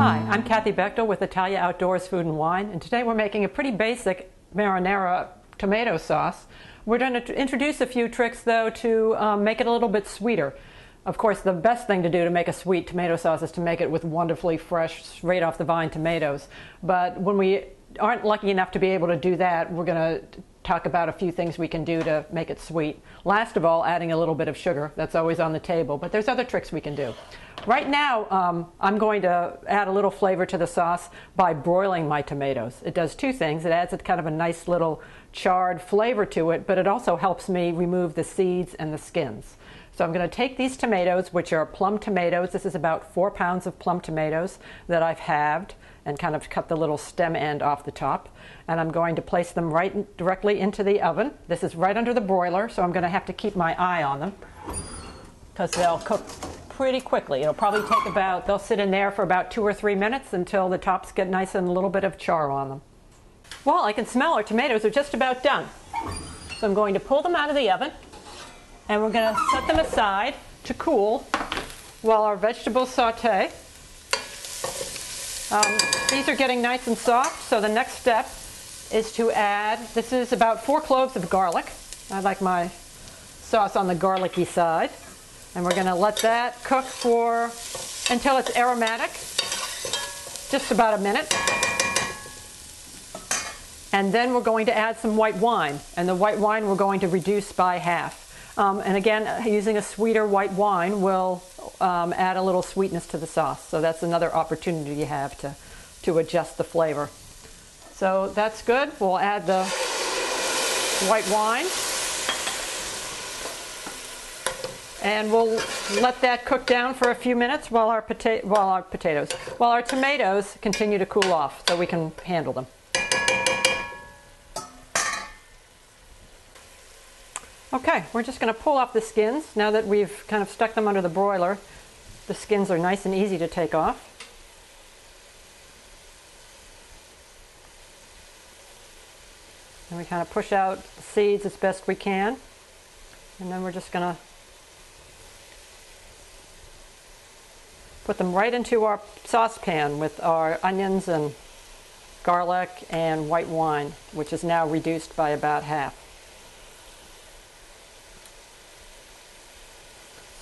Hi, I'm Kathy Bechtel with Italiaoutdoors Food and Wine, and today we're making a pretty basic marinara tomato sauce. We're going to introduce a few tricks though to make it a little bit sweeter. Of course, the best thing to do to make a sweet tomato sauce is to make it with wonderfully fresh, straight off the vine tomatoes. But when we aren't lucky enough to be able to do that, we're going to talk about a few things we can do to make it sweet. Last of all, adding a little bit of sugar. That's always on the table, but there's other tricks we can do. Right now, I'm going to add a little flavor to the sauce by broiling my tomatoes. It does two things. It adds a kind of a nice little charred flavor to it, but it also helps me remove the seeds and the skins. So I'm going to take these tomatoes, which are plum tomatoes. This is about 4 pounds of plum tomatoes that I've halved and kind of cut the little stem end off the top. And I'm going to place them directly into the oven. This is right under the broiler, so I'm going to have to keep my eye on them because they'll cook pretty quickly. It'll probably take they'll sit in there for about 2 or 3 minutes until the tops get nice and a little bit of char on them. Well, I can smell our tomatoes are just about done. So I'm going to pull them out of the oven and we're going to set them aside to cool while our vegetables saute. These are getting nice and soft, so the next step is to add, this is about 4 cloves of garlic. I like my sauce on the garlicky side. And we're going to let that cook until it's aromatic, just about a minute. And then we're going to add some white wine. And the white wine we're going to reduce by half. And again, using a sweeter white wine will add a little sweetness to the sauce. So that's another opportunity you have to adjust the flavor. So that's good. We'll add the white wine. And we'll let that cook down for a few minutes while our tomatoes continue to cool off so we can handle them. Okay, we're just going to pull off the skins. Now that we've kind of stuck them under the broiler, the skins are nice and easy to take off. And we kind of push out the seeds as best we can. And then we're just going to put them right into our saucepan with our onions and garlic and white wine, which is now reduced by about half.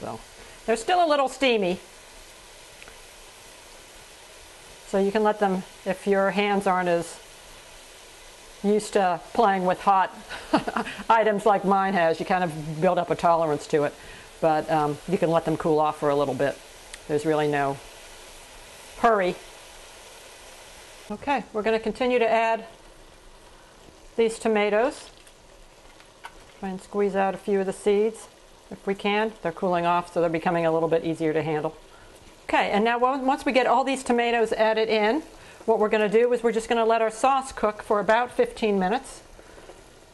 So they're still a little steamy. So you can let them, if your hands aren't as used to playing with hot items like mine has, you kind of build up a tolerance to it. But you can let them cool off for a little bit. There's really no hurry. Okay, we're going to continue to add these tomatoes. Try and squeeze out a few of the seeds if we can. They're cooling off, so they're becoming a little bit easier to handle. Okay, and now once we get all these tomatoes added in, what we're going to do is we're just going to let our sauce cook for about 15 minutes.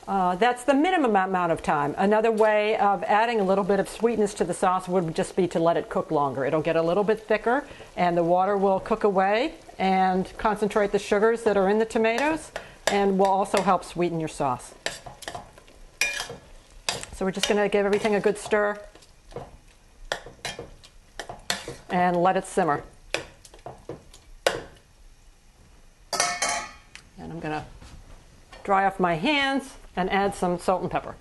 That's the minimum amount of time. Another way of adding a little bit of sweetness to the sauce would just be to let it cook longer. It'll get a little bit thicker and the water will cook away and concentrate the sugars that are in the tomatoes and will also help sweeten your sauce. So we're just going to give everything a good stir and let it simmer. And I'm going to dry off my hands and add some salt and pepper.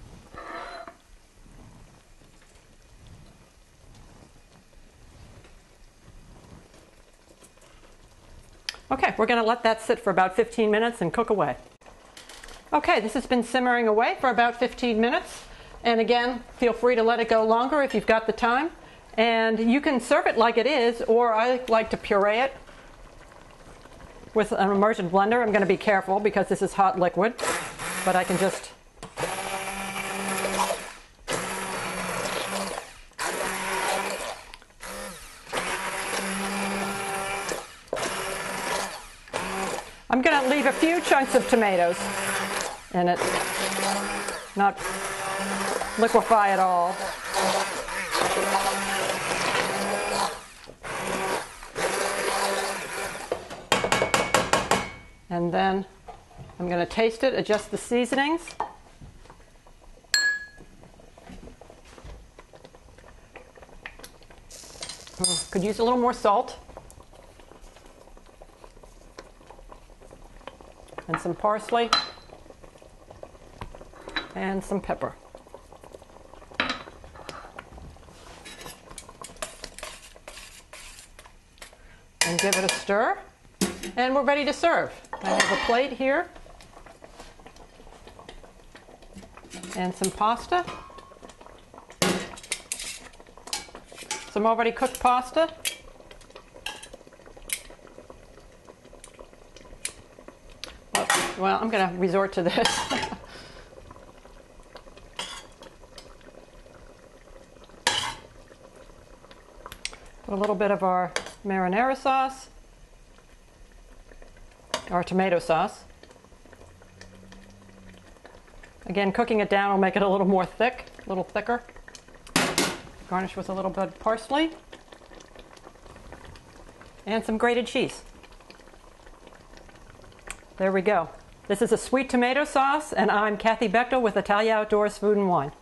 Okay, we're going to let that sit for about 15 minutes and cook away. Okay, this has been simmering away for about 15 minutes. And again, feel free to let it go longer if you've got the time. And you can serve it like it is, or I like to puree it with an immersion blender. I'm going to be careful because this is hot liquid, but I can just I'm going to leave a few chunks of tomatoes in it, not liquefy at all. And then I'm going to taste it, adjust the seasonings. Could use a little more salt. and some parsley and some pepper. And give it a stir, and we're ready to serve. I have a plate here and some pasta, some already cooked pasta, well, I'm going to resort to this. Put a little bit of our marinara sauce, our tomato sauce. Again, cooking it down will make it a little more thick, a little thicker. Garnish with a little bit of parsley and some grated cheese. There we go. This is a sweet tomato sauce, and I'm Kathy Bechtel with Italiaoutdoors Food and Wine.